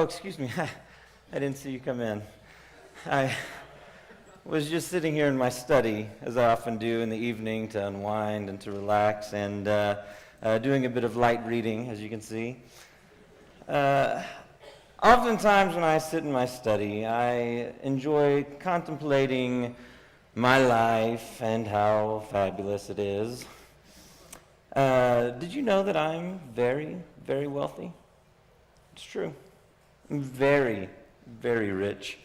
excuse me. I didn't see you come in. I was just sitting here in my study, as I often do in the evening to unwind and to relax, and doing a bit of light reading, as you can see. Oftentimes when I sit in my study, I enjoy contemplating my life and how fabulous it is. Did you know that I'm very, very wealthy? It's true. I'm very, very rich.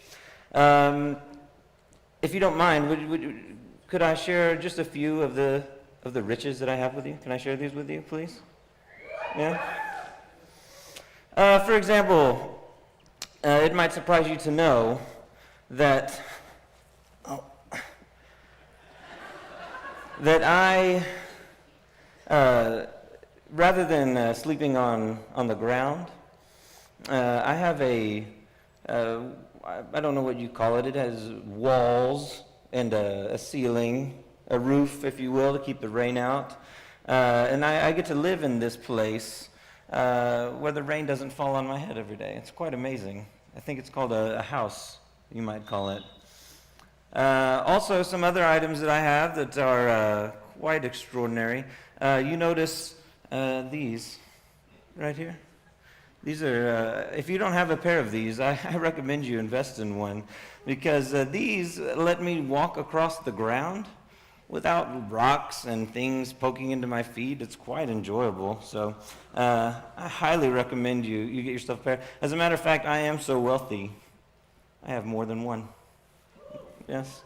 If you don't mind, could I share just a few of the riches that I have with you? Can I share these with you, please? Yeah? For example, it might surprise you to know that I, rather than sleeping on the ground, I have I don't know what you call it. It has walls and a ceiling, a roof, if you will, to keep the rain out. And I get to live in this place where the rain doesn't fall on my head every day. It's quite amazing. I think it's called a house, you might call it. Also, some other items that I have that are quite extraordinary. You notice these right here? These are, if you don't have a pair of these, I recommend you invest in one, because these let me walk across the ground without rocks and things poking into my feet. It's quite enjoyable. So I highly recommend you get yourself a pair. As a matter of fact, I am so wealthy, I have more than one. Yes.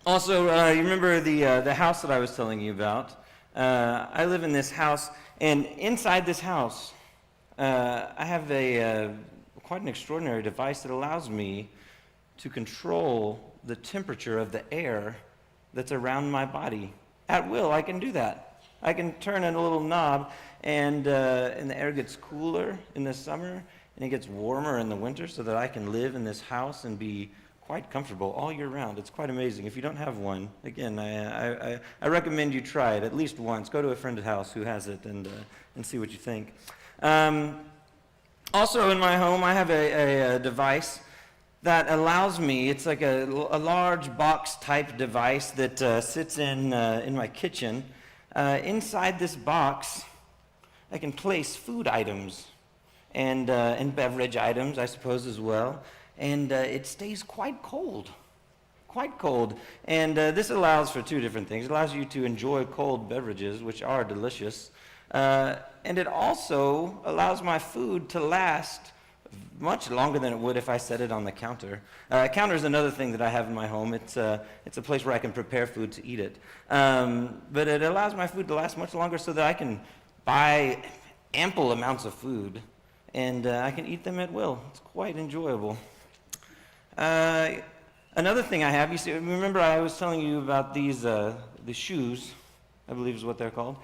Also, you remember the house that I was telling you about? I live in this house, and inside this house, I have quite an extraordinary device that allows me to control the temperature of the air that's around my body. At will, I can do that. I can turn in a little knob, and the air gets cooler in the summer, and it gets warmer in the winter, so that I can live in this house and be quite comfortable all year round. It's quite amazing. If you don't have one, again, I recommend you try it at least once. Go to a friend's house who has it and see what you think. Also in my home, I have a device that allows me, it's like a large box type device that sits in my kitchen. Inside this box, I can place food items and beverage items, I suppose, as well. And it stays quite cold. And this allows for two different things. It allows you to enjoy cold beverages, which are delicious. And it also allows my food to last much longer than it would if I set it on the counter. Counter is another thing that I have in my home. It's a place where I can prepare food to eat it. But it allows my food to last much longer so that I can buy ample amounts of food, and I can eat them at will. It's quite enjoyable. Another thing I have, you see, remember I was telling you about the shoes, I believe is what they're called.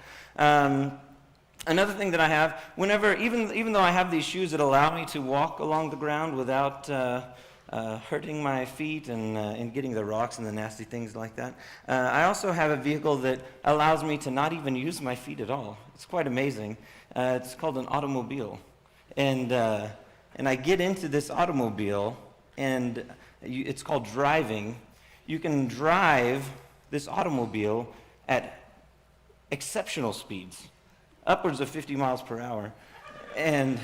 Another thing that I have, even though I have these shoes that allow me to walk along the ground without hurting my feet and getting the rocks and the nasty things like that, I also have a vehicle that allows me to not even use my feet at all. It's quite amazing. It's called an automobile. And I get into this automobile, and it's called driving. You can drive this automobile at exceptional speeds, upwards of 50 miles per hour. And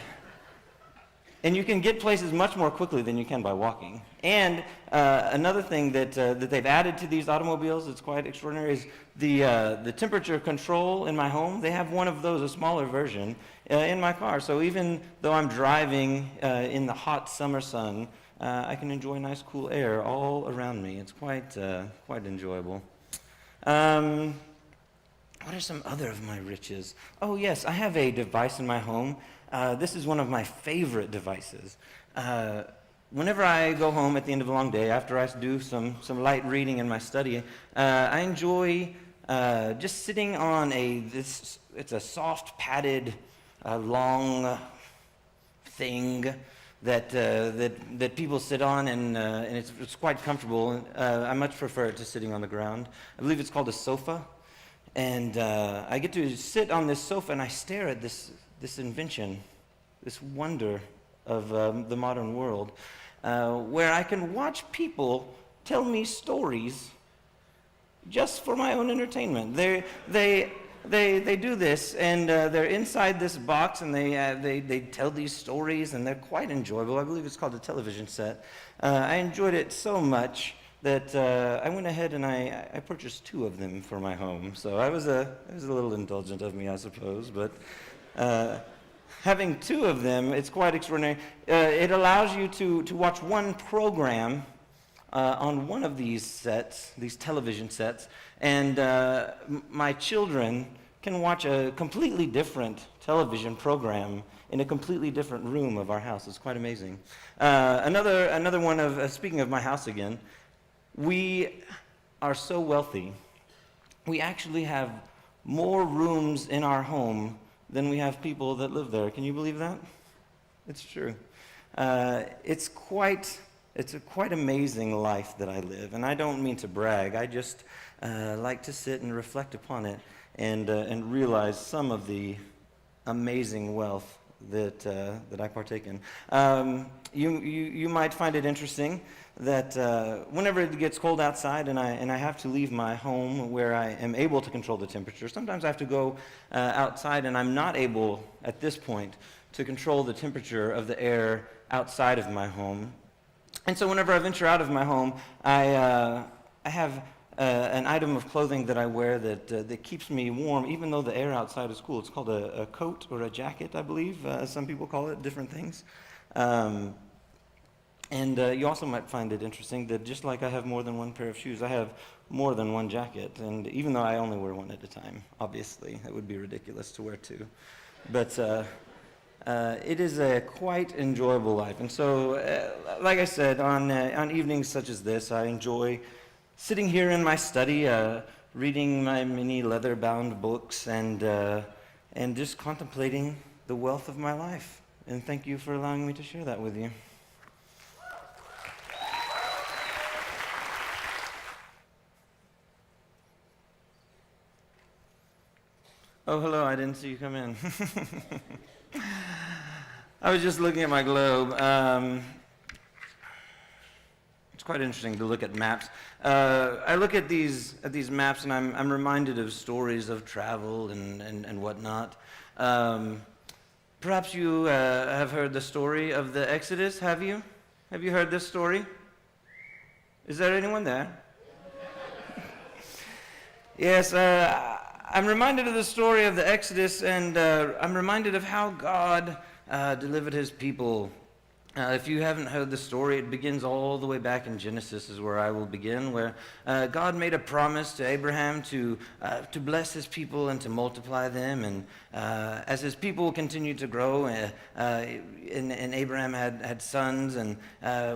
you can get places much more quickly than you can by walking. And another thing that they've added to these automobiles that's quite extraordinary is the temperature control in my home. They have one of those, a smaller version, in my car. So even though I'm driving in the hot summer sun, I can enjoy nice cool air all around me. It's quite enjoyable. What are some other of my riches? Oh yes, I have a device in my home. This is one of my favorite devices. Whenever I go home at the end of a long day, after I do some light reading in my study, I enjoy just sitting on it's a soft padded long thing that people sit on, and it's quite comfortable. I much prefer it to sitting on the ground. I believe it's called a sofa. And I get to sit on this sofa and I stare at this invention, this wonder of the modern world, where I can watch people tell me stories just for my own entertainment. They do this, and they're inside this box, and they tell these stories, and they're quite enjoyable. I believe it's called a television set. I enjoyed it so much that I went ahead and I purchased 2 of them for my home. So it was a little indulgent of me, I suppose, but having 2 of them, it's quite extraordinary. It allows you to watch one program on one of these sets, these television sets, and my children can watch a completely different television program in a completely different room of our house. It's quite amazing. Another one of, speaking of my house again, we are so wealthy. We actually have more rooms in our home than we have people that live there. Can you believe that? It's true. It's a quite amazing life that I live, and I don't mean to brag. I just like to sit and reflect upon it and realize some of the amazing wealth that I partake in. You might find it interesting that whenever it gets cold outside and I have to leave my home where I am able to control the temperature, sometimes I have to go outside and I'm not able at this point to control the temperature of the air outside of my home. And so whenever I venture out of my home, I have an item of clothing that I wear that keeps me warm, even though the air outside is cool. It's called a coat or a jacket, I believe. Some people call it different things. And you also might find it interesting that just like I have more than one pair of shoes, I have more than one jacket. And even though I only wear one at a time, obviously, it would be ridiculous to wear 2. But it is a quite enjoyable life. And so, like I said, on evenings such as this, I enjoy sitting here in my study, reading my many leather-bound books and just contemplating the wealth of my life. And thank you for allowing me to share that with you. Oh, hello, I didn't see you come in. I was just looking at my globe. It's quite interesting to look at maps. I look at these maps and I'm reminded of stories of travel and whatnot. Perhaps you have heard the story of the Exodus, have you? Have you heard this story? Is there anyone there? Yes, I'm reminded of the story of the Exodus, and I'm reminded of how God delivered his people. If you haven't heard the story, it begins all the way back in Genesis is where I will begin, where God made a promise to Abraham to bless his people and to multiply them. And as his people continued to grow, and Abraham had sons, and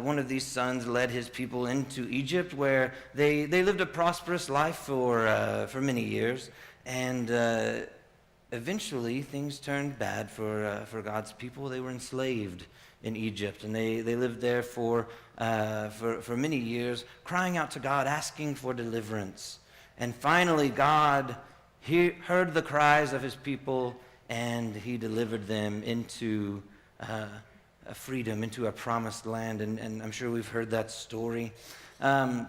one of these sons led his people into Egypt, where they lived a prosperous life for many years. And eventually things turned bad for God's people. They were enslaved in Egypt, and they lived there for many years, crying out to God, asking for deliverance. And finally, God heard the cries of his people, and he delivered them into a freedom, into a promised land. And I'm sure we've heard that story. But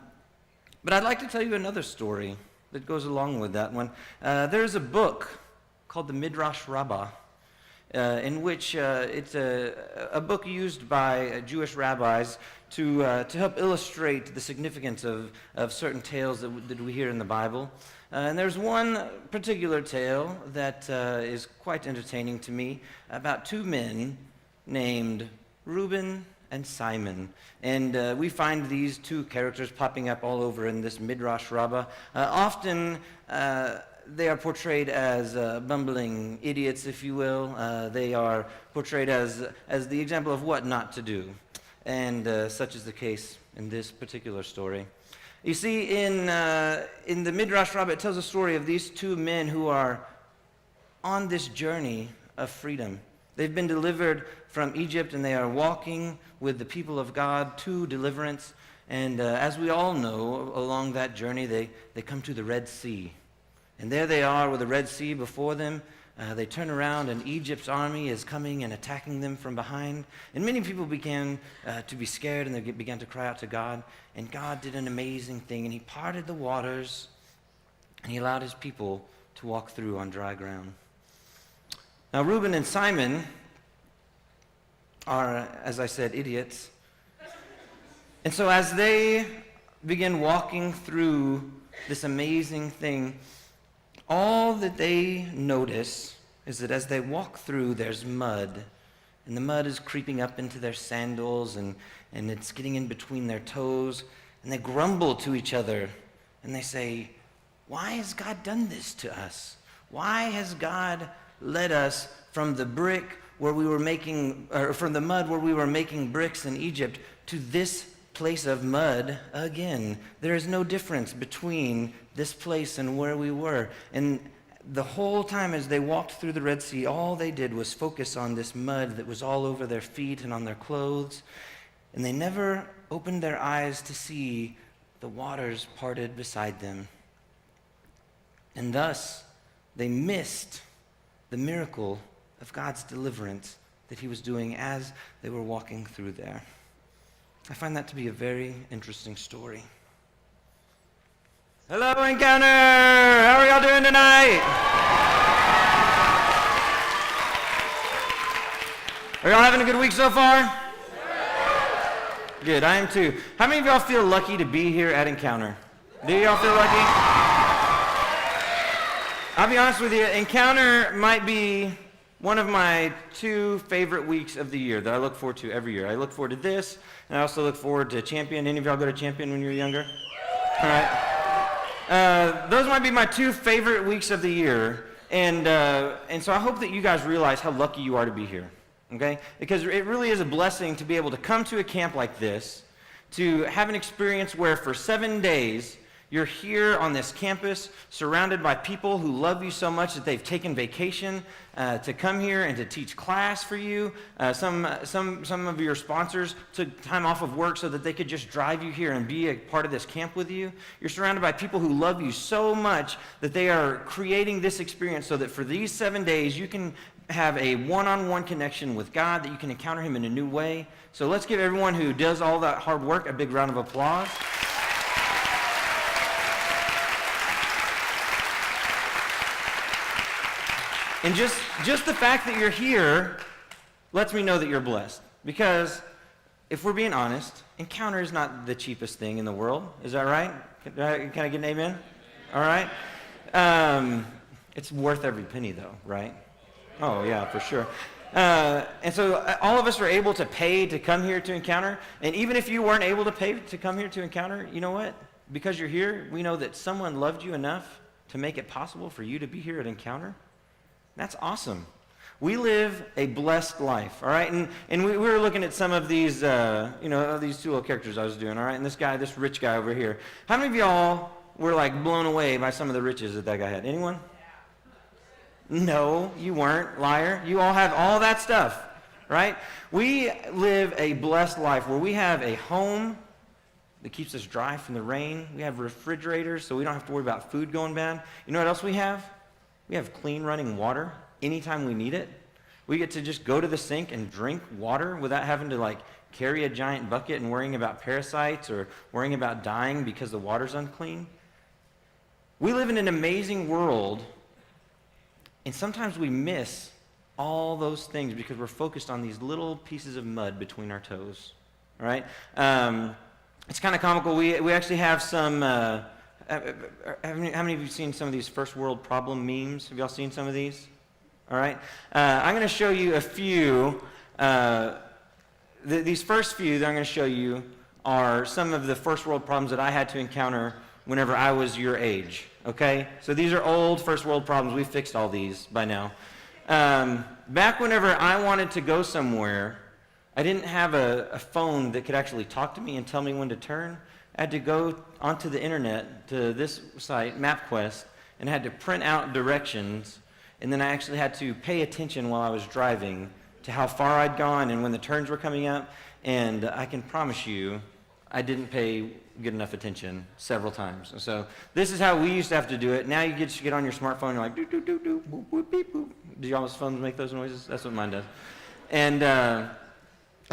I'd like to tell you another story that goes along with that one. There's a book called the Midrash Rabbah, in which it's a book used by Jewish rabbis to help illustrate the significance of certain tales that we hear in the Bible. And there's one particular tale that is quite entertaining to me about 2 men named Reuben and Simon. And we find these 2 characters popping up all over in this Midrash Rabbah. Often they are portrayed as bumbling idiots, if you will. They are portrayed as the example of what not to do. And such is the case in this particular story. You see, in the Midrash Rabbah, it tells a story of these 2 men who are on this journey of freedom. They've been delivered from Egypt, and they are walking with the people of God to deliverance. And as we all know, along that journey, they come to the Red Sea. And there they are with the Red Sea before them. they turn around and Egypt's army is coming and attacking them from behind. And many people began to be scared, and they began to cry out to God. And God did an amazing thing, and he parted the waters, and he allowed his people to walk through on dry ground. Now, Reuben and Simon are, as I said, idiots. And so as they begin walking through this amazing thing, all that they notice is that as they walk through, there's mud. And the mud is creeping up into their sandals, and it's getting in between their toes. And they grumble to each other, and they say, "Why has God done this to us? Why has God led us from the brick where we were making, or from the mud where we were making bricks in Egypt, to this place of mud again? There is no difference between this place and where we were." And the whole time as they walked through the Red Sea, all they did was focus on this mud that was all over their feet and on their clothes. And they never opened their eyes to see the waters parted beside them. And thus, they missed the miracle of God's deliverance that he was doing as they were walking through there. I find that to be a very interesting story. Hello, Encounter! How are y'all doing tonight? Are y'all having a good week so far? Good, I am too. How many of y'all feel lucky to be here at Encounter? Do y'all feel lucky? I'll be honest with you, Encounter might be one of my 2 favorite weeks of the year that I look forward to every year. I look forward to this, and I also look forward to Champion. Any of y'all go to Champion when you were younger? All right. Those might be my 2 favorite weeks of the year, and so I hope that you guys realize how lucky you are to be here, okay? Because it really is a blessing to be able to come to a camp like this, to have an experience where for 7 days, you're here on this campus, surrounded by people who love you so much that they've taken vacation to come here and to teach class for you. Some of your sponsors took time off of work so that they could just drive you here and be a part of this camp with you. You're surrounded by people who love you so much that they are creating this experience so that for these 7 days, you can have a one-on-one connection with God, that you can encounter him in a new way. So let's give everyone who does all that hard work a big round of applause. And just the fact that you're here lets me know that you're blessed. Because if we're being honest, Encounter is not the cheapest thing in the world. Is that right? Can I get an amen? All right. It's worth every penny, though, right? Oh, yeah, for sure. And so all of us are able to pay to come here to Encounter. And even if you weren't able to pay to come here to Encounter, you know what? Because you're here, we know that someone loved you enough to make it possible for you to be here at Encounter. That's awesome. We live a blessed life, all right? And we were looking at some of these, these 2 little characters I was doing, all right? And this rich guy over here. How many of y'all were, like, blown away by some of the riches that guy had? Anyone? No, you weren't, liar. You all have all that stuff, right? We live a blessed life where we have a home that keeps us dry from the rain. We have refrigerators so we don't have to worry about food going bad. You know what else we have? We have clean running water anytime we need it. We get to just go to the sink and drink water without having to carry a giant bucket and worrying about parasites or worrying about dying because the water's unclean. We live in an amazing world, and sometimes we miss all those things because we're focused on these little pieces of mud between our toes. All right? It's kind of comical. We actually have some... how many of you seen some of these first world problem memes? Have y'all seen some of these? All right. I'm going to show you a few. These first few that I'm going to show you are some of the first world problems that I had to encounter whenever I was your age. Okay? So these are old first world problems. We fixed all these by now. Back whenever I wanted to go somewhere, I didn't have a phone that could actually talk to me and tell me when to turn. I had to go onto the internet to this site, MapQuest, and had to print out directions, and then I actually had to pay attention while I was driving to how far I'd gone and when the turns were coming up, and I can promise you, I didn't pay good enough attention several times. And so this is how we used to have to do it. Now you just get on your smartphone, you're like, doo, doo, doo, doo, boop, boop, beep, boop. Do y'all's phones make those noises? That's what mine does. And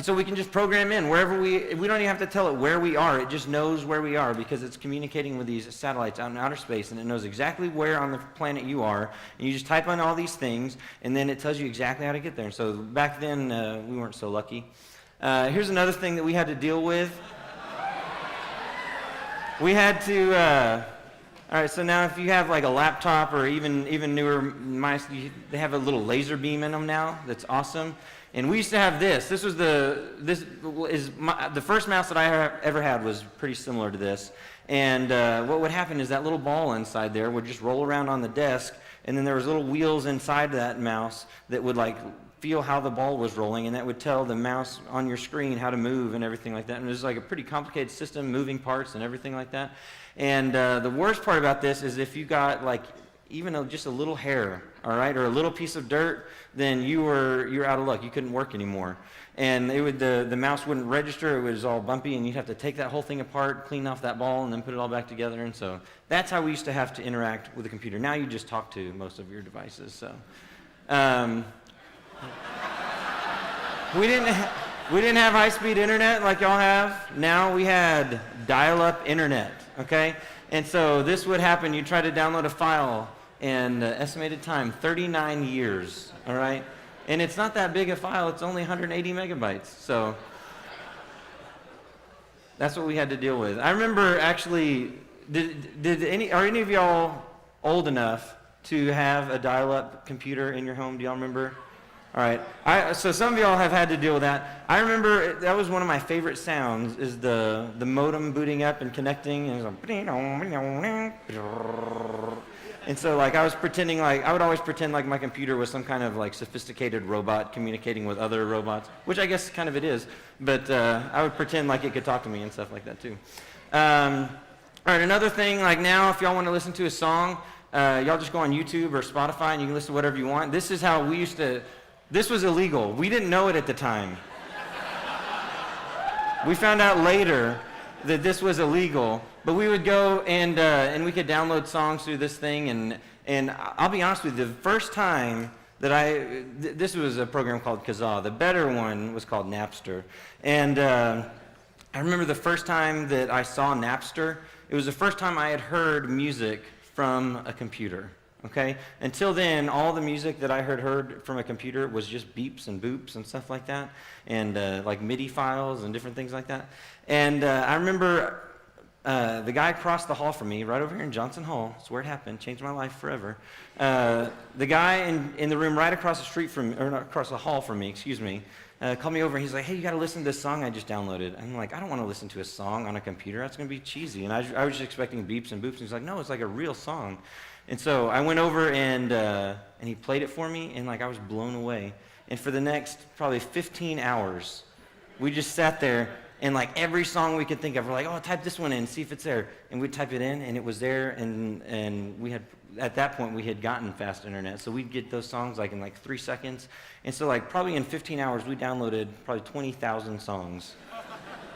so we can just program in wherever we don't even have to tell it where we are. It just knows where we are because it's communicating with these satellites out in outer space, and it knows exactly where on the planet you are. And you just type on all these things, and then it tells you exactly how to get there. And so back then, we weren't so lucky. Here's another thing that we had to deal with. We had to, all right, so now if you have like a laptop or even newer mice, they have a little laser beam in them now. That's awesome. And we used to have this. This is the first mouse that I ever had was pretty similar to this. And what would happen is that little ball inside there would just roll around on the desk, and then there was little wheels inside that mouse that would like feel how the ball was rolling, and that would tell the mouse on your screen how to move and everything like that. And it was like a pretty complicated system, moving parts and everything like that. And the worst part about this is if you got like even just a little hair, all right, or a little piece of dirt, then you're out of luck. You couldn't work anymore. And it would the mouse wouldn't register. It was all bumpy, and you'd have to take that whole thing apart, clean off that ball, and then put it all back together. And so that's how we used to have to interact with the computer. Now you just talk to most of your devices. So we didn't have high-speed internet like y'all have. Now we had dial-up internet. Okay, and so this would happen. You try to download a file, and estimated time 39 years. All right. And it's not that big a file, it's only 180 megabytes. So that's what we had to deal with. I remember actually, are any of y'all old enough to have a dial-up computer in your home? Do y'all remember? All right. So some of y'all have had to deal with that. I remember that was one of my favorite sounds is the modem booting up and connecting, and it was like, and so like I would always pretend like my computer was some kind of like sophisticated robot communicating with other robots, which I guess kind of it is, but I would pretend like it could talk to me and stuff like that too. All right, another thing, like now if y'all want to listen to a song, y'all just go on YouTube or Spotify and you can listen to whatever you want. This is how we used to, this was illegal. We didn't know it at the time. We found out later that this was illegal, but we would go and we could download songs through this thing, and I'll be honest with you, the first time that this was a program called Kazaa. The better one was called Napster, and I remember the first time that I saw Napster, it was the first time I had heard music from a computer. Okay? Until then, all the music that I heard from a computer was just beeps and boops and stuff like that, and like MIDI files and different things like that. And I remember the guy across the hall from me, right over here in Johnson Hall, that's where it happened, changed my life forever. The guy in the room right across the street from, or not across the hall from me, excuse me, called me over and he's like, hey, you got to listen to this song I just downloaded. I'm like, I don't want to listen to a song on a computer. That's going to be cheesy. And I was just expecting beeps and boops. And he's like, no, it's like a real song. And so I went over and he played it for me, and like I was blown away. And for the next probably 15 hours, we just sat there, and like every song we could think of, we're like, oh, type this one in, see if it's there. And we'd type it in, and it was there, and we had, at that point, we had gotten fast internet. So we'd get those songs like in like 3 seconds. And so like probably in 15 hours, we downloaded probably 20,000 songs.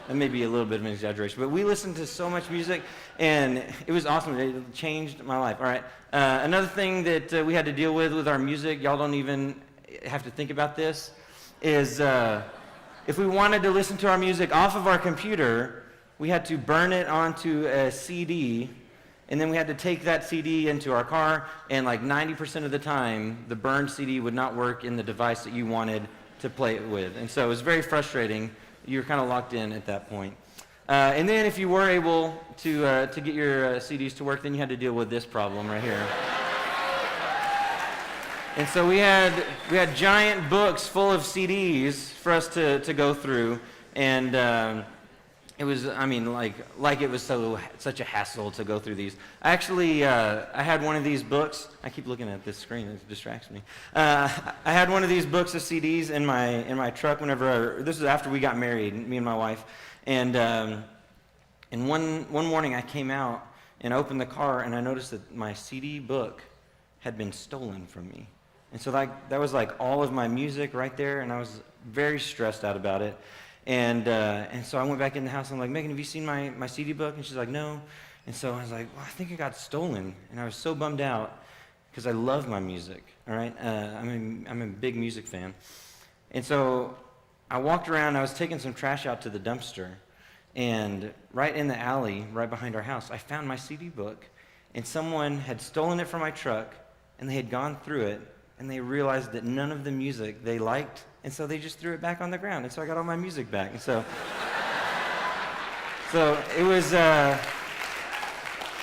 That may be a little bit of an exaggeration, but we listened to so much music, and it was awesome. It changed my life. All right. Another thing that we had to deal with our music, y'all don't even have to think about this, is if we wanted to listen to our music off of our computer, we had to burn it onto a CD, and then we had to take that CD into our car, and like 90% of the time, the burned CD would not work in the device that you wanted to play it with. And so it was very frustrating. You were kind of locked in at that point. And then if you were able to get your CDs to work, then you had to deal with this problem right here. And so we had giant books full of CDs for us to go through, and it was, I mean, like it was such a hassle to go through these. Actually, I had one of these books. I keep looking at this screen; it distracts me. I had one of these books of CDs in my truck whenever this was after we got married, me and my wife. And one morning I came out and opened the car, and I noticed that my CD book had been stolen from me. And so that was like all of my music right there, and I was very stressed out about it. And so I went back in the house. I'm like, Megan, have you seen my CD book? And she's like, no. And so I was like, well, I think it got stolen. And I was so bummed out because I love my music, all right? I'm a big music fan. And so I walked around. I was taking some trash out to the dumpster. And right in the alley, right behind our house, I found my CD book. And someone had stolen it from my truck, and they had gone through it, and they realized that none of the music they liked, and so they just threw it back on the ground. And so I got all my music back. And so it was,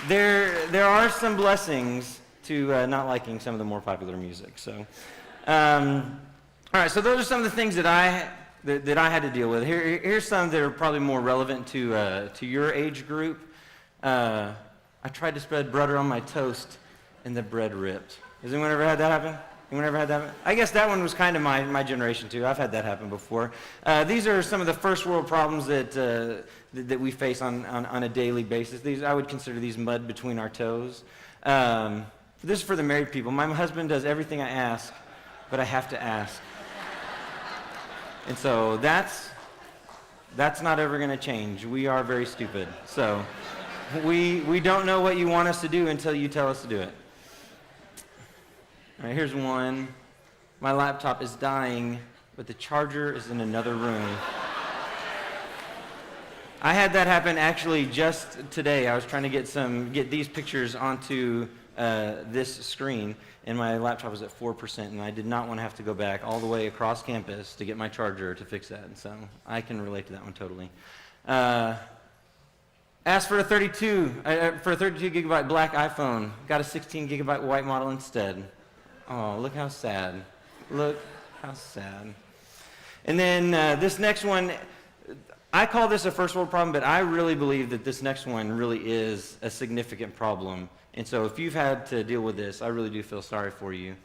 there are some blessings to not liking some of the more popular music. So, all right, so those are some of the things that I had to deal with. Here's some that are probably more relevant to your age group. I tried to spread butter on my toast, and the bread ripped. Has anyone ever had that happen? Anyone ever had that happen? I guess that one was kind of my generation, too. I've had that happen before. These are some of the first world problems that we face on a daily basis. I would consider these mud between our toes. This is for the married people. My husband does everything I ask, but I have to ask. And so that's not ever going to change. We are very stupid. So we don't know what you want us to do until you tell us to do it. All right, here's one. My laptop is dying, but the charger is in another room. I had that happen actually just today. I was trying to get these pictures onto this screen, and my laptop was at 4%, and I did not want to have to go back all the way across campus to get my charger to fix that. And so I can relate to that one totally. Asked for a 32 gigabyte black iPhone. Got a 16 gigabyte white model instead. Oh, look how sad. Look how sad. And then this next one, I call this a first world problem, but I really believe that this next one really is a significant problem. And so if you've had to deal with this, I really do feel sorry for you.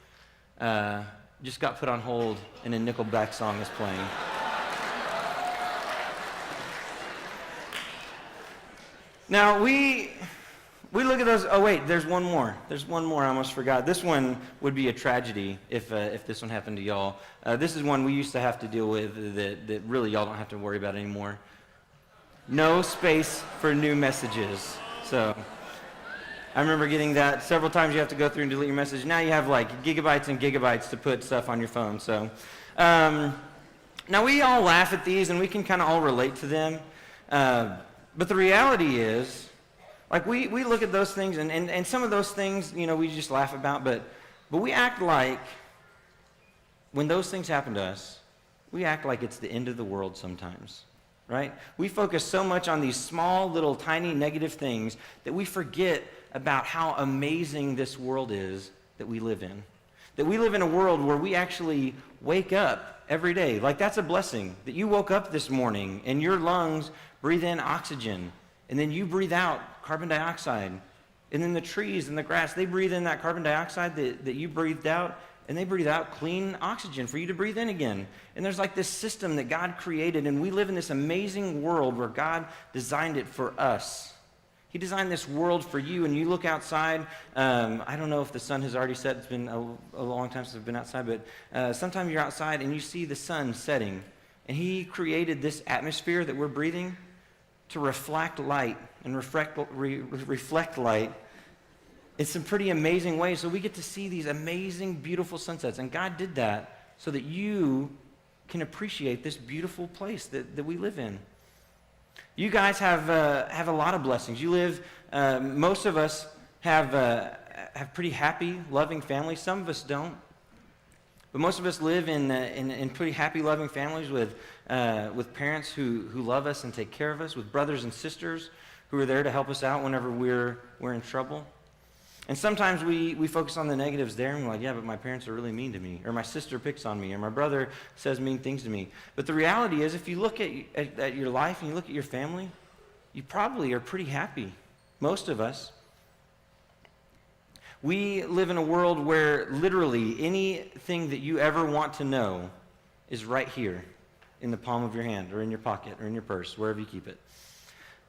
Just got put on hold, and a Nickelback song is playing. Now, we look at those. Oh, wait, there's one more. There's one more I almost forgot. This one would be a tragedy if this one happened to y'all. This is one we used to have to deal with that really y'all don't have to worry about anymore. No space for new messages. So I remember getting that several times. You have to go through and delete your message. Now you have like gigabytes and gigabytes to put stuff on your phone. So now we all laugh at these, and we can kind of all relate to them. But the reality is, like we look at those things, and some of those things, we just laugh about, but we act like, when those things happen to us, we act like it's the end of the world sometimes, right? We focus so much on these small, little, tiny, negative things that we forget about how amazing this world is that we live in. That we live in a world where we actually wake up every day. Like, that's a blessing, that you woke up this morning and your lungs breathe in oxygen, and then you breathe out carbon dioxide. And then the trees and the grass, they breathe in that carbon dioxide that you breathed out, and they breathe out clean oxygen for you to breathe in again. And there's like this system that God created, and we live in this amazing world where God designed it for us. He designed this world for you, and you look outside. I don't know if the sun has already set. It's been a long time since I've been outside, but sometimes you're outside and you see the sun setting. And He created this atmosphere that we're breathing to reflect light and reflect light in some pretty amazing ways. So we get to see these amazing, beautiful sunsets. And God did that so that you can appreciate this beautiful place that we live in. You guys have a lot of blessings. You live, most of us have pretty happy, loving families. Some of us don't. But most of us live in pretty happy, loving families with parents who love us and take care of us, with brothers and sisters who are there to help us out whenever we're in trouble. And sometimes we focus on the negatives there, and we're like, yeah, but my parents are really mean to me, or my sister picks on me, or my brother says mean things to me. But the reality is, if you look at your life and you look at your family, you probably are pretty happy. Most of us. We live in a world where literally anything that you ever want to know is right here in the palm of your hand, or in your pocket, or in your purse, wherever you keep it.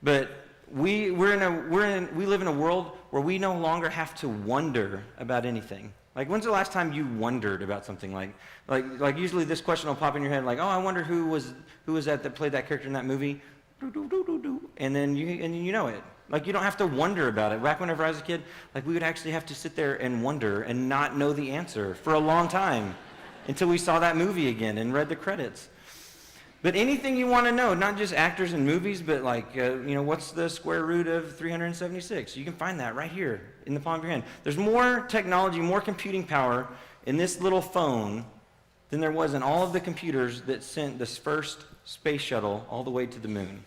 But we live in a world where we no longer have to wonder about anything. Like, when's the last time you wondered about something? Like usually this question will pop in your head, like, oh, I wonder who was that played that character in that movie, and then you know it. Like, you don't have to wonder about it. Back whenever I was a kid, like, we would actually have to sit there and wonder and not know the answer for a long time until we saw that movie again and read the credits. But anything you want to know, not just actors and movies, but like, what's the square root of 376? You can find that right here in the palm of your hand. There's more technology, more computing power in this little phone than there was in all of the computers that sent this first space shuttle all the way to the moon.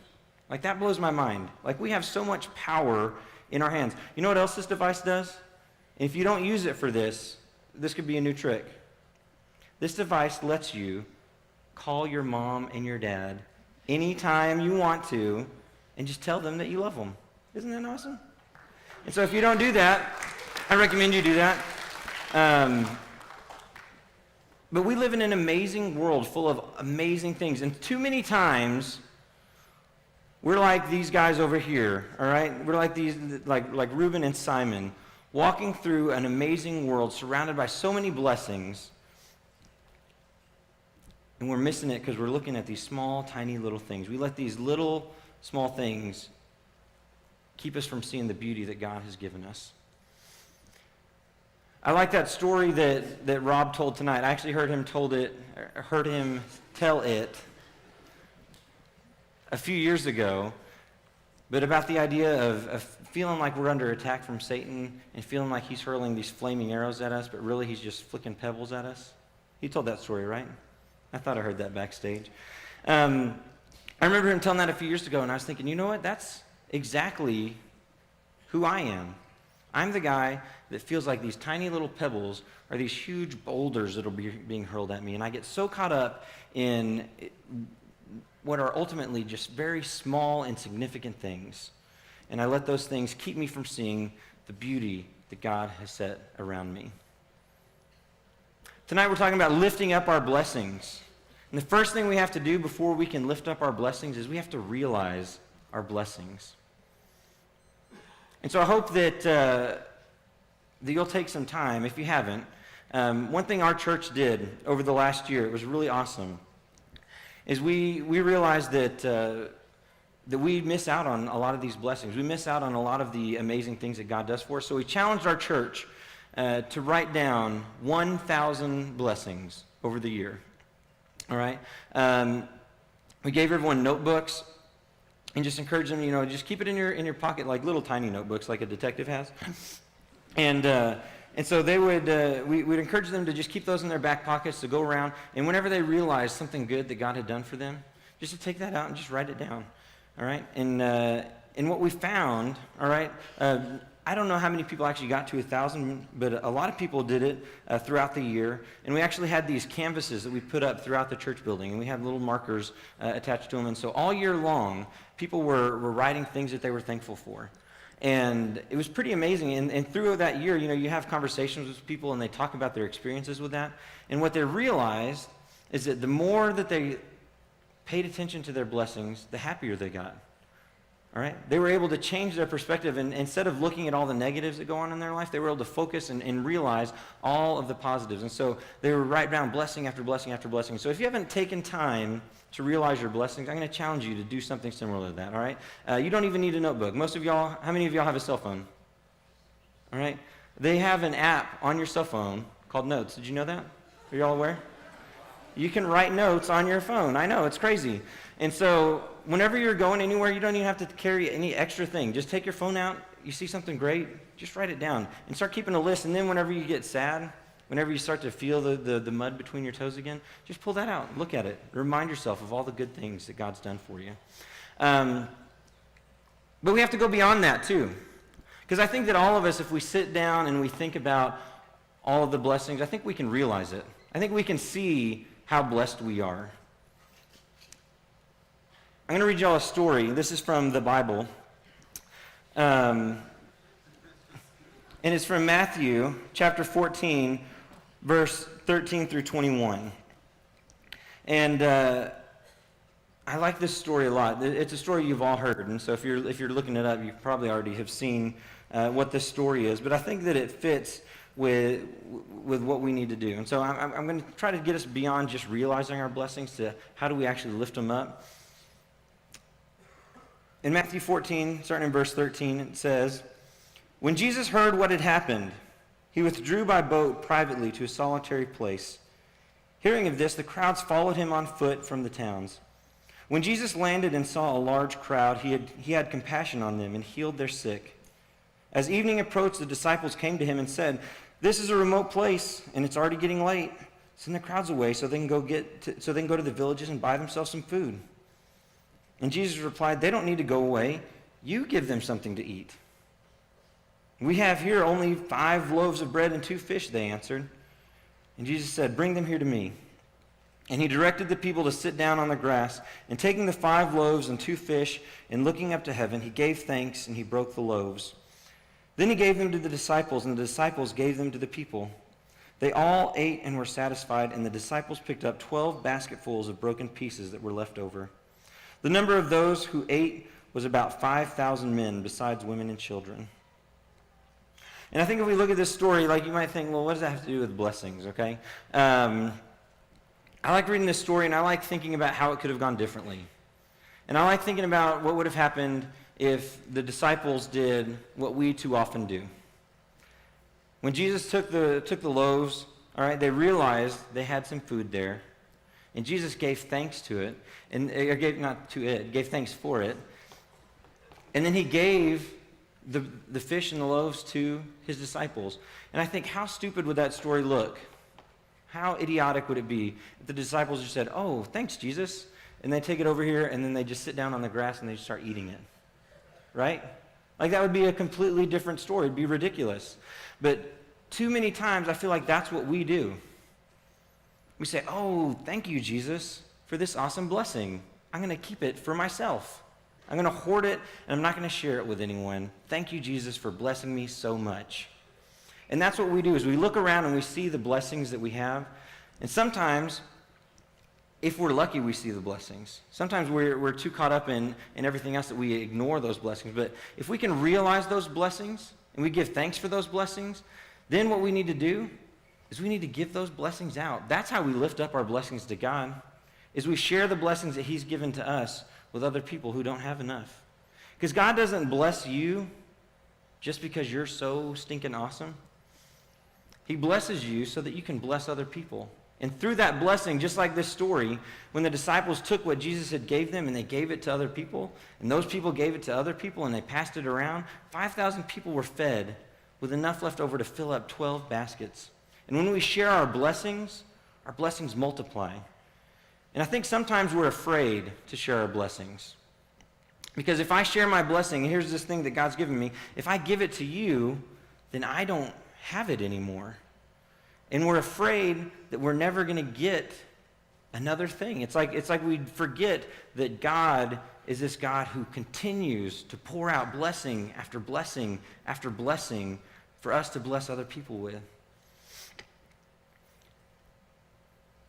Like, that blows my mind. Like, we have so much power in our hands. You know what else this device does? If you don't use it for this could be a new trick. This device lets you call your mom and your dad anytime you want to and just tell them that you love them. Isn't that awesome? And so if you don't do that, I recommend you do that. But we live in an amazing world full of amazing things. And too many times, we're like these guys over here, all right? We're like these, like Reuben and Simon, walking through an amazing world surrounded by so many blessings. And we're missing it because we're looking at these small, tiny little things. We let these little, small things keep us from seeing the beauty that God has given us. I like that story that Rob told tonight. I actually heard him tell it a few years ago, but about the idea of feeling like we're under attack from Satan and feeling like he's hurling these flaming arrows at us, but really he's just flicking pebbles at us. He told that story, right? I thought I heard that backstage. I remember him telling that a few years ago, and I was thinking, you know what? That's exactly who I am. I'm the guy that feels like these tiny little pebbles are these huge boulders that are being hurled at me, and I get so caught up in what are ultimately just very small, insignificant things, and I let those things keep me from seeing the beauty that God has set around me. Tonight we're talking about lifting up our blessings. And the first thing we have to do before we can lift up our blessings is we have to realize our blessings. And so I hope that you'll take some time, if you haven't. One thing our church did over the last year, it was really awesome, is we realized that we miss out on a lot of these blessings. We miss out on a lot of the amazing things that God does for us. So we challenged our church to write down 1,000 blessings over the year. All right? We gave everyone notebooks and just encouraged them, just keep it in your pocket, like little tiny notebooks like a detective has. And so they would, we'd encourage them to just keep those in their back pockets to go around, and whenever they realized something good that God had done for them, just to take that out and just write it down. All right? And what we found, all right, I don't know how many people actually got to 1,000, but a lot of people did it throughout the year. And we actually had these canvases that we put up throughout the church building, and we had little markers attached to them. And so all year long, people were writing things that they were thankful for. And it was pretty amazing. And through that year, you have conversations with people, and they talk about their experiences with that. And what they realized is that the more that they paid attention to their blessings, the happier they got. All right? They were able to change their perspective, and instead of looking at all the negatives that go on in their life, they were able to focus and realize all of the positives. And so they were write down blessing after blessing after blessing. So if you haven't taken time to realize your blessings, I'm going to challenge you to do something similar to that, all right? You don't even need a notebook. Most of y'all, how many of y'all have a cell phone? All right? They have an app on your cell phone called Notes. Did you know that? Are y'all aware? You can write notes on your phone. I know, it's crazy. And so whenever you're going anywhere, you don't even have to carry any extra thing. Just take your phone out. You see something great, just write it down and start keeping a list. And then whenever you get sad, whenever you start to feel the mud between your toes again, just pull that out. Look at it. Remind yourself of all the good things that God's done for you. But we have to go beyond that too. Because I think that all of us, if we sit down and we think about all of the blessings, I think we can realize it. I think we can see how blessed we are. I'm going to read y'all a story. This is from the Bible. And it's from Matthew chapter 14, verse 13 through 21. And I like this story a lot. It's a story you've all heard. And so if you're looking it up, you probably already have seen what this story is. But I think that it fits with what we need to do. And so I'm going to try to get us beyond just realizing our blessings to how do we actually lift them up. In Matthew 14, starting in verse 13, it says, "When Jesus heard what had happened, he withdrew by boat privately to a solitary place. Hearing of this, the crowds followed him on foot from the towns. When Jesus landed and saw a large crowd, he had compassion on them and healed their sick. As evening approached, the disciples came to him and said, 'This is a remote place, and it's already getting late. Send the crowds away so they can go to the villages and buy themselves some food.' And Jesus replied, 'They don't need to go away. You give them something to eat.' 'We have here only 5 loaves of bread and 2 fish,' they answered. And Jesus said, 'Bring them here to me.' And he directed the people to sit down on the grass. And taking the 5 loaves and 2 fish, and looking up to heaven, he gave thanks, and he broke the loaves. Then he gave them to the disciples, and the disciples gave them to the people. They all ate and were satisfied, and the disciples picked up 12 basketfuls of broken pieces that were left over. The number of those who ate was about 5,000 men, besides women and children." And I think if we look at this story, like you might think, well, what does that have to do with blessings, okay? I like reading this story, and I like thinking about how it could have gone differently. And I like thinking about what would have happened if the disciples did what we too often do. When Jesus took the loaves, all right, they realized they had some food there. And Jesus gave thanks to it, gave thanks for it. And then he gave the fish and the loaves to his disciples. And I think, how stupid would that story look? How idiotic would it be if the disciples just said, "Oh, thanks, Jesus," and they take it over here, and then they just sit down on the grass and they start eating it, right? Like, that would be a completely different story. It'd be ridiculous. But too many times, I feel like that's what we do. We say, "Oh, thank you, Jesus, for this awesome blessing. I'm going to keep it for myself. I'm going to hoard it, and I'm not going to share it with anyone. Thank you, Jesus, for blessing me so much." And that's what we do, is we look around and we see the blessings that we have. And sometimes, if we're lucky, we see the blessings. Sometimes we're too caught up in everything else that we ignore those blessings. But if we can realize those blessings, and we give thanks for those blessings, then what we need to do is we need to give those blessings out. That's how we lift up our blessings to God, is we share the blessings that he's given to us with other people who don't have enough. Because God doesn't bless you just because you're so stinking awesome. He blesses you so that you can bless other people. And through that blessing, just like this story, when the disciples took what Jesus had gave them and they gave it to other people, and those people gave it to other people and they passed it around, 5,000 people were fed with enough left over to fill up 12 baskets. And when we share our blessings multiply. And I think sometimes we're afraid to share our blessings. Because if I share my blessing, and here's this thing that God's given me, if I give it to you, then I don't have it anymore. And we're afraid that we're never going to get another thing. It's like we forget that God is this God who continues to pour out blessing after blessing after blessing for us to bless other people with.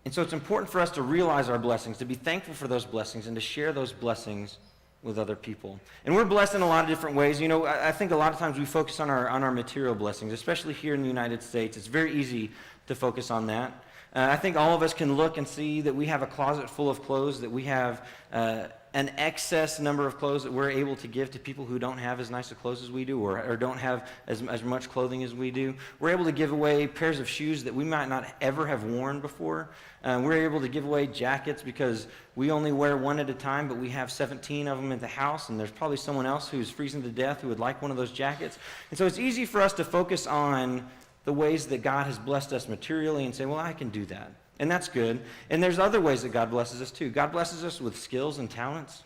And so it's important for us to realize our blessings, to be thankful for those blessings, and to share those blessings with other people. And we're blessed in a lot of different ways. You know, I think a lot of times we focus on our material blessings, especially here in the United States. It's very easy to focus on that. I think all of us can look and see that we have a closet full of clothes, that we have an excess number of clothes that we're able to give to people who don't have as nice of clothes as we do, or don't have as much clothing as we do. We're able to give away pairs of shoes that we might not ever have worn before. We're able to give away jackets because we only wear one at a time, but we have 17 of them at the house, and there's probably someone else who's freezing to death who would like one of those jackets. And so it's easy for us to focus on the ways that God has blessed us materially and say, well, I can do that. And that's good. And there's other ways that God blesses us too. God blesses us with skills and talents.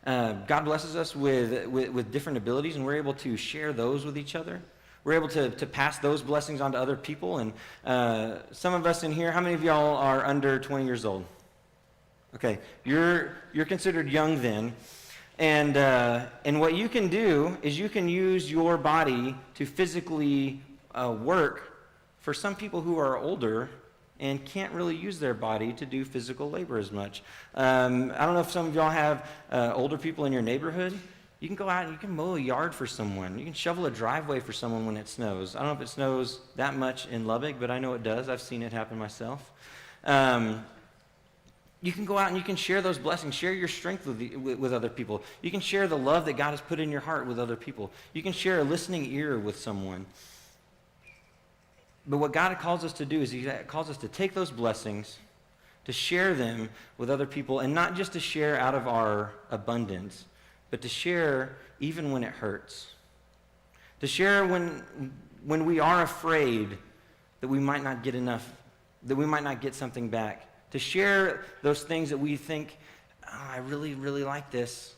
God blesses us with different abilities, and we're able to share those with each other. We're able to pass those blessings on to other people. And some of us in here, how many of y'all are under 20 years old? Okay, you're considered young then. And what you can do is you can use your body to physically work for some people who are older and can't really use their body to do physical labor as much. I don't know if some of y'all have older people in your neighborhood You can go out and you can mow a yard for someone. You can shovel a driveway for someone when it snows. I don't know if it snows that much in Lubbock, but I know it does. I've seen it happen myself. You can go out and you can share those blessings, share your strength with other people. You can share the love that God has put in your heart with other people. You can share a listening ear with someone. But what God calls us to do is He calls us to take those blessings, to share them with other people, and not just to share out of our abundance, but to share even when it hurts. To share when we are afraid that we might not get enough, that we might not get something back. To share those things that we think, oh, I really, really like this.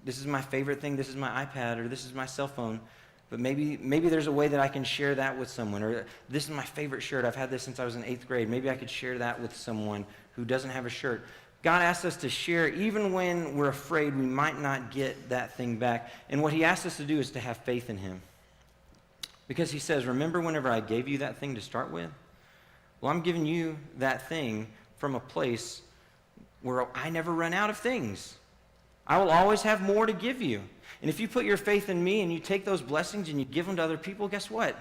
This is my favorite thing. This is my iPad, or this is my cell phone. But maybe there's a way that I can share that with someone. Or this is my favorite shirt. I've had this since I was in 8th grade. Maybe I could share that with someone who doesn't have a shirt. God asks us to share even when we're afraid we might not get that thing back. And what He asks us to do is to have faith in Him. Because He says, remember whenever I gave you that thing to start with? Well, I'm giving you that thing from a place where I never run out of things. I will always have more to give you. And if you put your faith in me and you take those blessings and you give them to other people, guess what?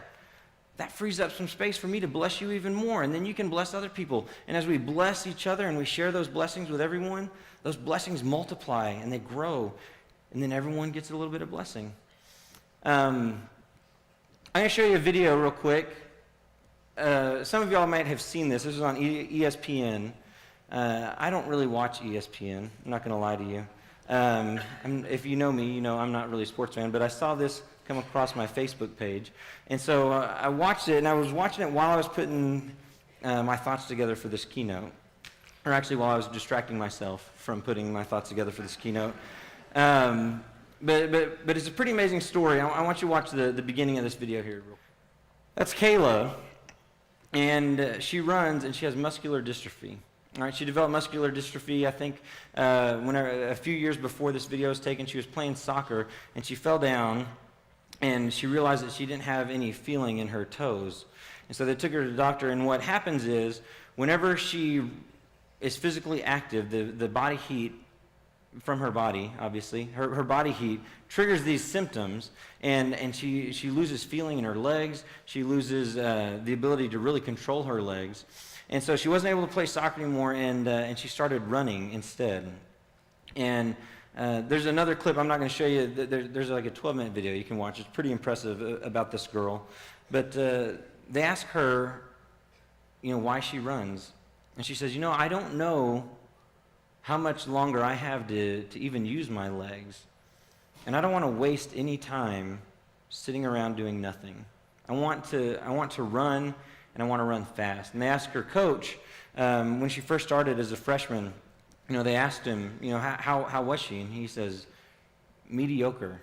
That frees up some space for me to bless you even more, and then you can bless other people. And as we bless each other and we share those blessings with everyone, those blessings multiply and they grow, and then everyone gets a little bit of blessing. I'm going to show you a video real quick. Some of y'all might have seen this. This is on ESPN. I don't really watch ESPN. I'm not going to lie to you. If you know me, you know I'm not really a sports fan, but I saw this come across my Facebook page. And so I watched it, and I was watching it while I was putting my thoughts together for this keynote. Or actually while I was distracting myself from putting my thoughts together for this keynote. But it's a pretty amazing story. I want you to watch the beginning of this video here. That's Kayla. And she runs, and she has muscular dystrophy. All right, she developed muscular dystrophy, I think, a few years before this video was taken. She was playing soccer, and she fell down, and she realized that she didn't have any feeling in her toes. And so they took her to the doctor, and what happens is, whenever she is physically active, the body heat from her body, obviously, her body heat triggers these symptoms, and she loses feeling in her legs. She loses the ability to really control her legs. And so she wasn't able to play soccer anymore, and she started running instead. And there's another clip I'm not going to show you. There's like a 12-minute video you can watch. It's pretty impressive about this girl. But they ask her, why she runs. And she says, I don't know how much longer I have to even use my legs. And I don't want to waste any time sitting around doing nothing. I want to run, and I want to run fast. And they asked her coach, when she first started as a freshman, they asked him, how was she? And he says, mediocre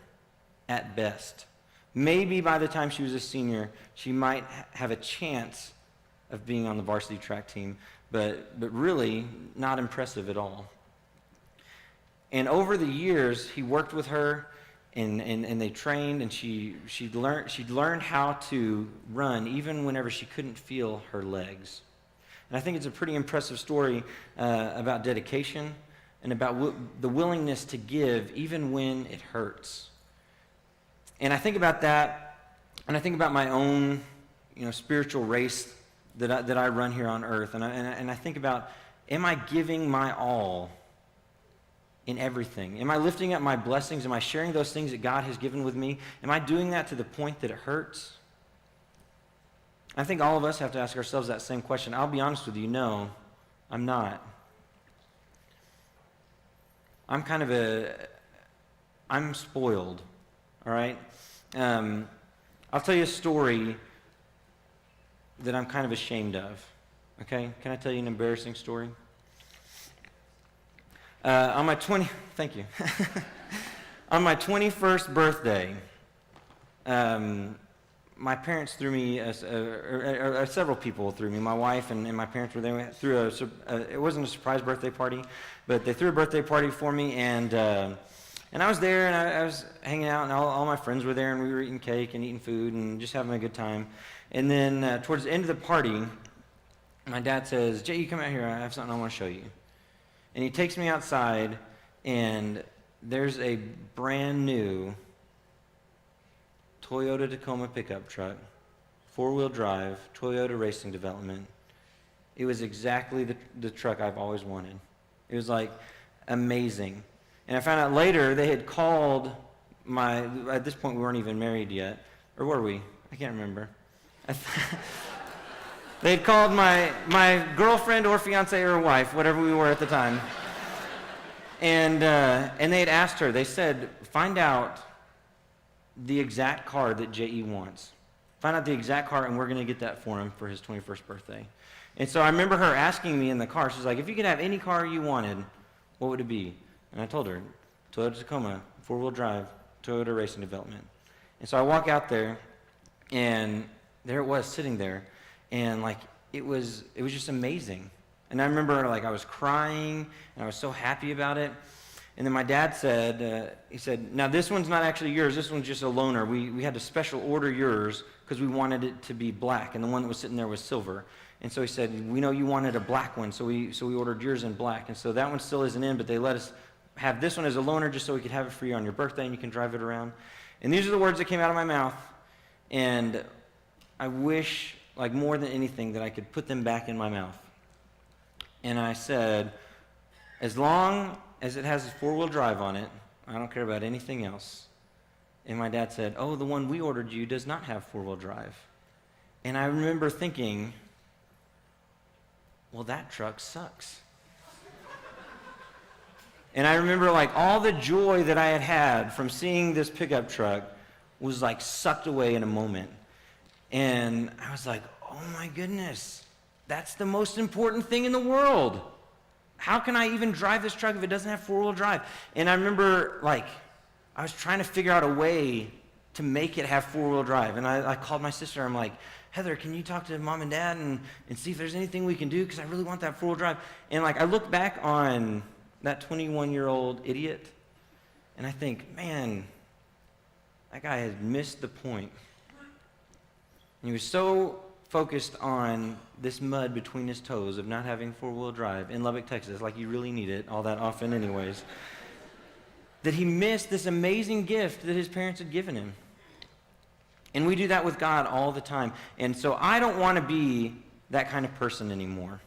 at best. Maybe by the time she was a senior, she might have a chance of being on the varsity track team, but really not impressive at all. And over the years, he worked with her, and they trained, and she'd learned how to run even whenever she couldn't feel her legs. And I think it's a pretty impressive story about dedication and about the willingness to give even when it hurts. And I think about that, and I think about my own, spiritual race that I run here on earth, and I think about, am I giving my all in everything? Am I lifting up my blessings? Am I sharing those things that God has given with me? Am I doing that to the point that it hurts? I think all of us have to ask ourselves that same question. I'll be honest with you, no, I'm not. I'm spoiled, all right? I'll tell you a story that I'm kind of ashamed of, okay? Can I tell you an embarrassing story? On my 21st birthday, my parents threw me, several people threw me. My wife and my parents were there. It wasn't a surprise birthday party, but they threw a birthday party for me, and I was there, and I was hanging out, and all my friends were there, and we were eating cake and eating food and just having a good time. And then towards the end of the party, my dad says, "Jay, you come out here. I have something I want to show you." And he takes me outside, and there's a brand new Toyota Tacoma pickup truck, 4-wheel drive, Toyota racing development. It was exactly the truck I've always wanted. It was like amazing. And I found out later they had called at this point we weren't even married yet. Or were we? I can't remember. They had called my girlfriend or fiance or wife, whatever we were at the time. And they had asked her, they said, find out the exact car that J.E. wants. Find out the exact car, and we're going to get that for him for his 21st birthday. And so I remember her asking me in the car, she's like, if you could have any car you wanted, what would it be? And I told her, Toyota Tacoma, 4-wheel drive, Toyota racing development. And so I walk out there, and there it was sitting there, and like it was just amazing. And I remember like I was crying, and I was so happy about it. And then my dad said, he said, now this one's not actually yours, this one's just a loaner. We had to special order yours because we wanted it to be black, and the one that was sitting there was silver. And so he said, we know you wanted a black one, so we ordered yours in black. And so that one still isn't in, but they let us have this one as a loaner just so we could have it for you on your birthday and you can drive it around. And these are the words that came out of my mouth. And I wish, like more than anything, that I could put them back in my mouth. And I said, as long as it has a 4-wheel drive on it, I don't care about anything else. And my dad said, oh, the one we ordered you does not have 4-wheel drive. And I remember thinking, well, that truck sucks. And I remember like all the joy that I had had from seeing this pickup truck was like sucked away in a moment. And I was like, oh my goodness, that's the most important thing in the world. How can I even drive this truck if it doesn't have 4-wheel drive? And I remember like I was trying to figure out a way to make it have 4-wheel drive. And I called my sister. I'm like, Heather, can you talk to mom and dad and see if there's anything we can do? Because I really want that 4-wheel drive. And like I look back on that 21-year-old idiot, and I think, man, that guy had missed the point. And he was so focused on this mud between his toes of not having 4-wheel drive in Lubbock, Texas, like you really need it all that often anyways, that he missed this amazing gift that his parents had given him. And we do that with God all the time. And so I don't want to be that kind of person anymore.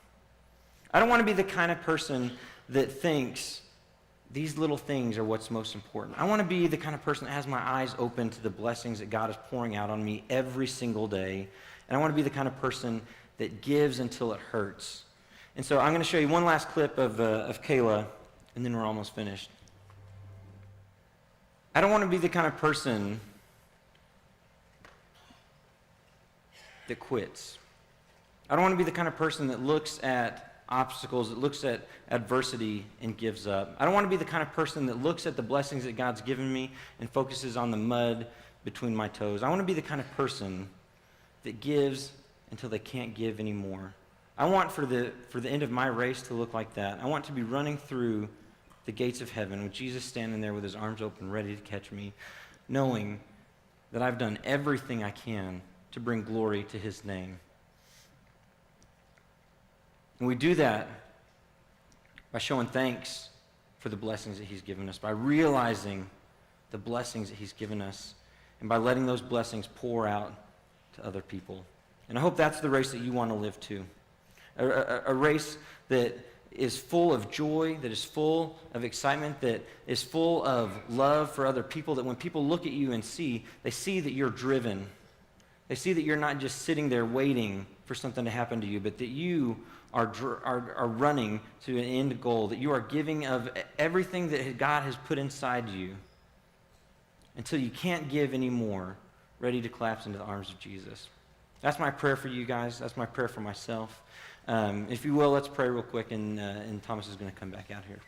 I don't want to be the kind of person that thinks these little things are what's most important. I want to be the kind of person that has my eyes open to the blessings that God is pouring out on me every single day. And I want to be the kind of person that gives until it hurts. And so I'm going to show you one last clip of Kayla, and then we're almost finished. I don't want to be the kind of person that quits. I don't want to be the kind of person that looks at obstacles, that looks at adversity and gives up. I don't want to be the kind of person that looks at the blessings that God's given me and focuses on the mud between my toes. I want to be the kind of person that gives until they can't give anymore. I want for the end of my race to look like that. I want to be running through the gates of heaven with Jesus standing there with his arms open, ready to catch me, knowing that I've done everything I can to bring glory to his name. And we do that by showing thanks for the blessings that he's given us, by realizing the blessings that he's given us, and by letting those blessings pour out to other people. And I hope that's the race that you want to live too. A race that is full of joy, that is full of excitement, that is full of love for other people, that when people look at you and they see that you're driven. They see that you're not just sitting there waiting for something to happen to you, but that you are running to an end goal, that you are giving of everything that God has put inside you until you can't give anymore, ready to collapse into the arms of Jesus. That's my prayer for you guys. That's my prayer for myself. If you will, let's pray real quick, and Thomas is going to come back out here.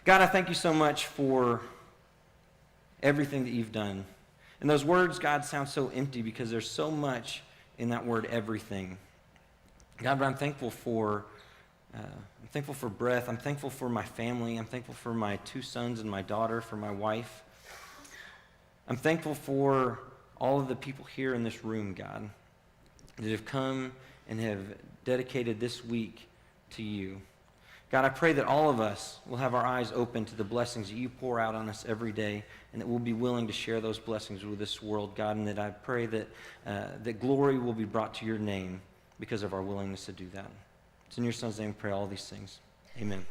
God, I thank you so much for everything that you've done. And those words, God, sound so empty because there's so much in that word, everything. God, but I'm thankful for breath. I'm thankful for my family. I'm thankful for my 2 sons and my daughter, for my wife. I'm thankful for all of the people here in this room, God, that have come and have dedicated this week to you. God, I pray that all of us will have our eyes open to the blessings that you pour out on us every day, and that we'll be willing to share those blessings with this world, God, and that I pray that, that glory will be brought to your name because of our willingness to do that. It's in your Son's name we pray all these things. Amen.